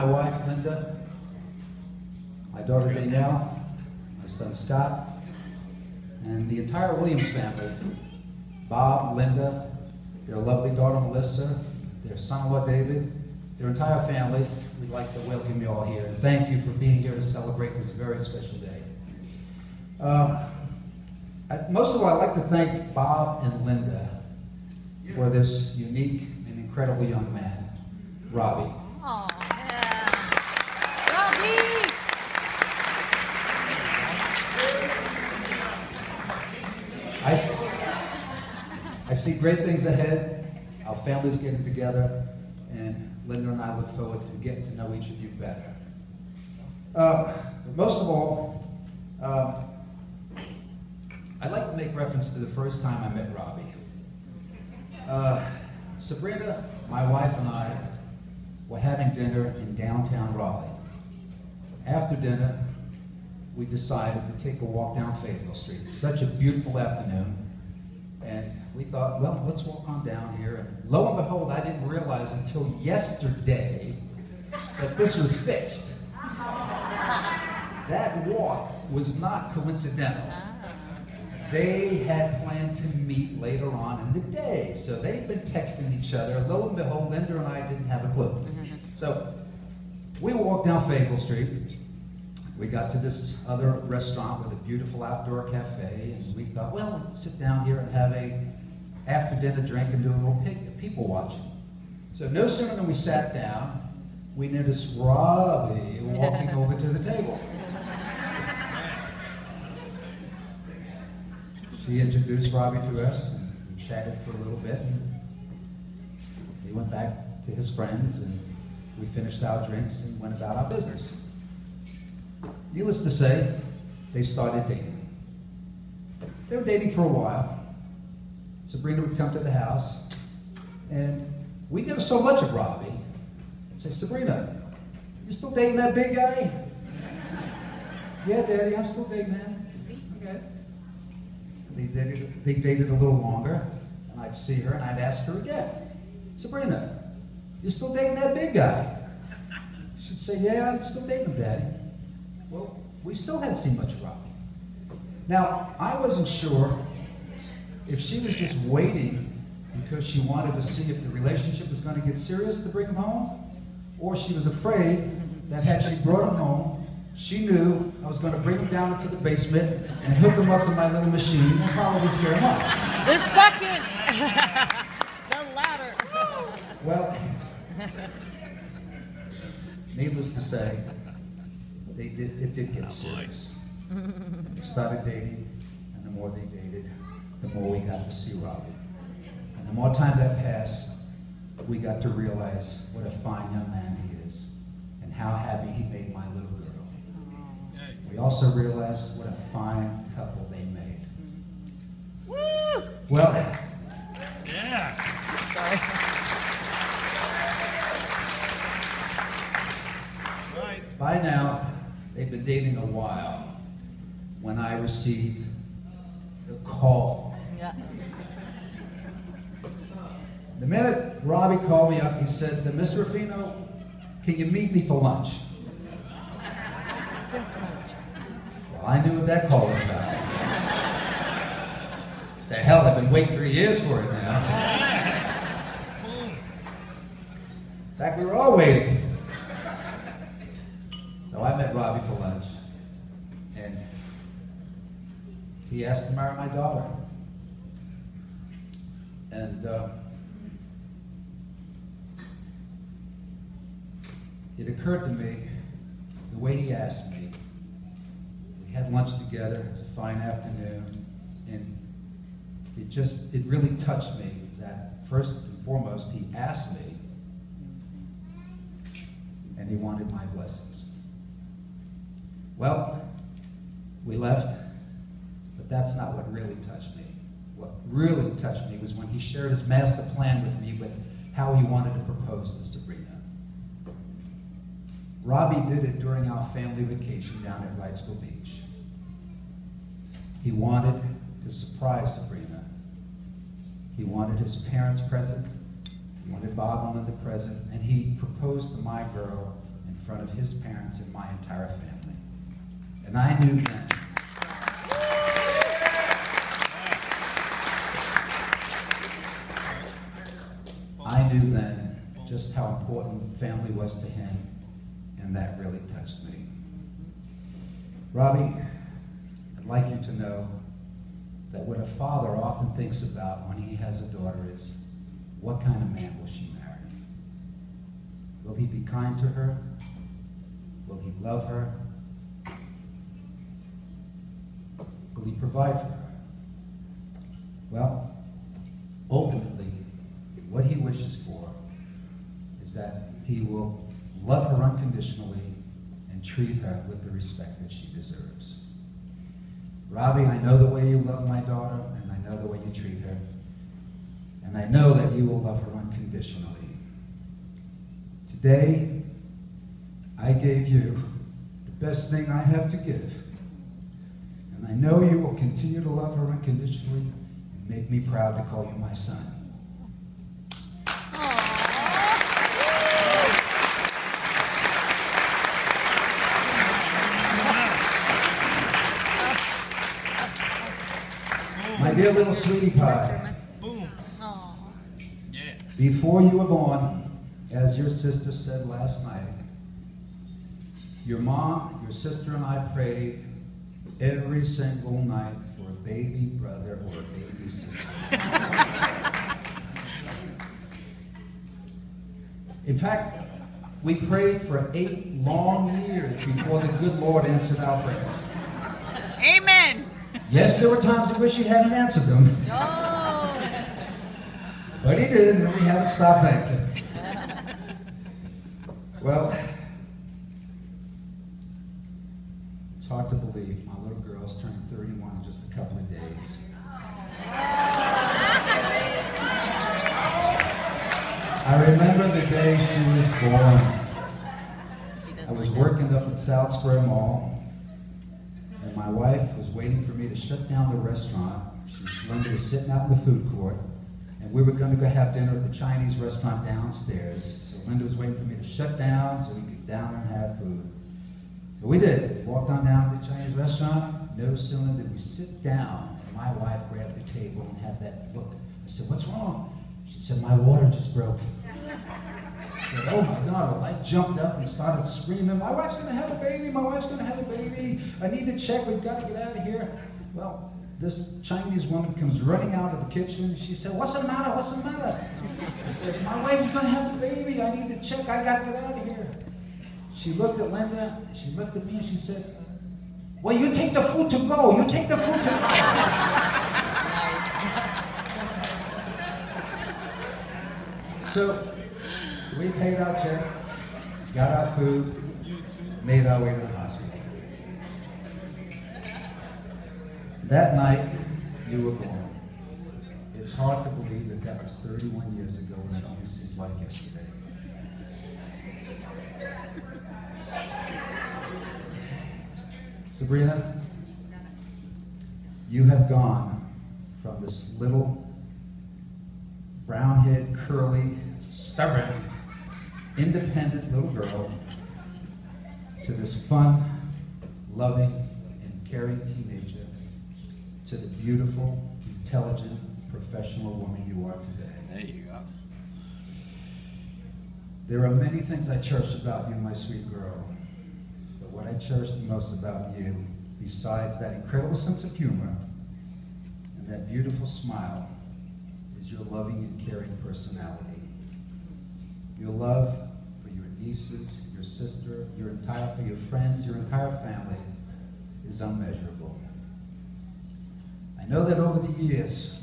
My wife, Linda, my daughter Danielle, my son Scott, and the entire Williams family, Bob, Linda, their lovely daughter Melissa, their son-in-law David, their entire family. We'd like to welcome you all here and thank you for being here to celebrate this very special day. Most of all, I'd like to thank Bob and Linda for this unique and incredible young man, Robbie. Oh, yeah. Robbie! I see great things ahead. Our family's getting together, and Linda and I look forward to getting to know each of you better. Most of all, I'd like to make reference to the first time I met Robbie. Sabrina, my wife, and I were having dinner in downtown Raleigh. After dinner, we decided to take a walk down Fayetteville Street. It was such a beautiful afternoon, and we thought, well, let's walk on down here. And lo and behold, I didn't realize until yesterday that this was fixed. That walk was not coincidental. They had planned to meet later on in the day, so they'd been texting each other. Lo and behold, Linda and I didn't have a clue. So we walked down Fayetteville Street. We got to this other restaurant with a beautiful outdoor cafe, and we thought, well, we'll sit down here and have a after-dinner drink and do a little people watching. So no sooner than we sat down, we noticed Robbie walking over to the table. She introduced Robbie to us, and we chatted for a little bit, and he went back to his friends, and we finished our drinks and went about our business. Needless to say, they started dating. They were dating for a while. Sabrina would come to the house, and we never saw much of Robbie. I'd say, Sabrina, you still dating that big guy? Yeah, Daddy, I'm still dating him. Okay. They dated a little longer, and I'd see her and I'd ask her again, Sabrina, you still dating that big guy? She'd say, yeah, I'm still dating him, Daddy. Well, we still hadn't seen much of Robbie. Now, I wasn't sure if she was just waiting because she wanted to see if the relationship was going to get serious to bring him home, or she was afraid that had she brought him home, she knew I was going to bring him down into the basement and hook him up to my little machine and probably scare him off. The second! The latter. Well, needless to say, it did get serious. They started dating, and the more they dated, the more we got to see Robbie. And the more time that passed, we got to realize what a fine young man he is, and how happy he made my little girl. We also realized what a fine couple they made. Woo! Well, yeah. Sorry. Right. by now, they'd been dating a while when I received the call. Yeah. The minute Robbie called me up, he said, Mr. Ruffino, can you meet me for lunch? Well, I knew what that call was about. The hell, I've been waiting 3 years for it now. In fact, we were all waiting. So I met Robbie for lunch, and he asked to marry my daughter. And it occurred to me, the way he asked me, we had lunch together, it was a fine afternoon, and it really touched me that first and foremost, he asked me, and he wanted my blessings. Well, we left, but that's not what really touched me. What really touched me was when he shared his master plan with me with how he wanted to propose to Sabrina. Robbie did it during our family vacation down at Wrightsville Beach. He wanted to surprise Sabrina. He wanted his parents present. He wanted Bob and Linda present, and he proposed to my girl in parents and my entire family. And I knew then. I knew then just how important family was to him, and that really touched me. Robbie, I'd like you to know that what a father often thinks about when he has a daughter is, what kind of man will she marry? Will he be kind to her? Will he love her? Will he provide for her? Well, ultimately, what he wishes for is that he will love her unconditionally and treat her with the respect that she deserves. Robbie, I know the way you love my daughter, and I know the way you treat her, and I know that you will love her unconditionally. Today, I gave you the best thing I have to give, and I know you will continue to love her unconditionally and make me proud to call you my son. My dear little sweetie pie, Boom. Yeah. before you were born, as your sister said last night, your mom, your sister, and I prayed every single night for a baby brother or a baby sister. In fact, we prayed for 8 long years before the good Lord answered our prayers. Amen. Yes, there were times we wish he hadn't answered them. Oh. But he did, and we haven't stopped thanking. Well, it's hard to believe my little girl's turning 31 in just a couple of days. I remember the day she was born. I was working up at South Square Mall, and my wife was waiting for me to shut down the restaurant. Linda was sitting out in the food court, and we were going to go have dinner at the Chinese restaurant downstairs. So Linda was waiting for me to shut down so we could get down there and have food. So we did. We walked on down to the Chinese restaurant. No sooner did we sit down, and my wife grabbed the table and had that look. I said, "What's wrong?" She said, "My water just broke." I said, "Oh my God." Well, I jumped up and started screaming, "My wife's going to have a baby, my wife's going to have a baby. I need to check, we've got to get out of here." Well, this Chinese woman comes running out of the kitchen. She said, "What's the matter, what's the matter?" I said, "My wife's going to have a baby, I need to check, I got to get out of here." She looked at Linda, she looked at me, and she said, "Well, you take the food to go, you take the food to go." So, we paid our check, got our food, made our way to the hospital. That night, you were born. It's hard to believe that that was 31 years ago, and it only seems like yesterday. Sabrina, you have gone from this little brown-haired, curly, stubborn, independent little girl to this fun, loving, and caring teenager, to the beautiful, intelligent, professional woman you are today. There you go. There are many things I cherish about you, my sweet girl. But what I cherish the most about you, besides that incredible sense of humor and that beautiful smile, is your loving and caring personality. Your love for your nieces, your sister, for your friends, your entire family is unmeasurable. I know that over the years,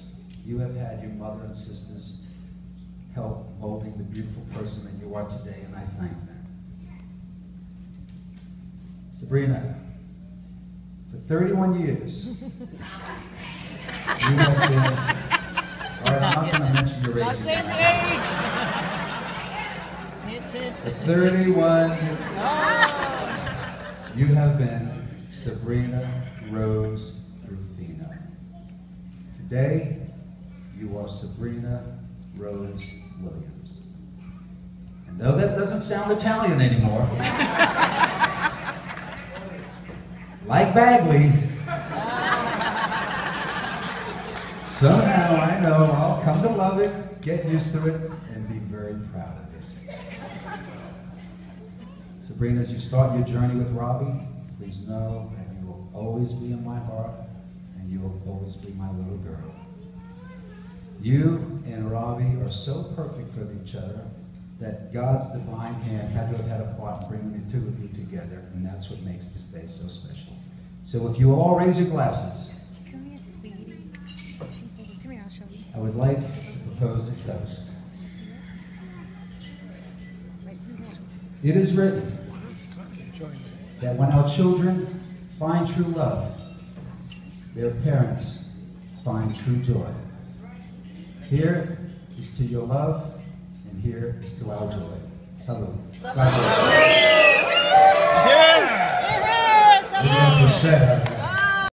you have had your mother and sisters help molding the beautiful person that you are today, and I thank them. Sabrina, for 31 years, you have been, all right, I'm not going to mention your age. Not saying the age. For 31 years, you have been Sabrina Rose Rufino. Today, you are Sabrina Rose Williams. And though that doesn't sound Italian anymore, like Bagley, somehow I know I'll come to love it, get used to it, and be very proud of it. Sabrina, as you start your journey with Robbie, please know that you will always be in my heart, and you will always be my little girl. You and Robbie are so perfect for each other that God's divine hand had to have had a part in bringing the two of you together, and that's what makes this day so special. So if you all raise your glasses, Come here, sweetie. She said, come here, I'll show you. I would like to propose a toast. It is written that when our children find true love, their parents find true joy. Here is to your love, and here is to our joy. Salud. God bless you. Yeah! Yeah! We're going to set up.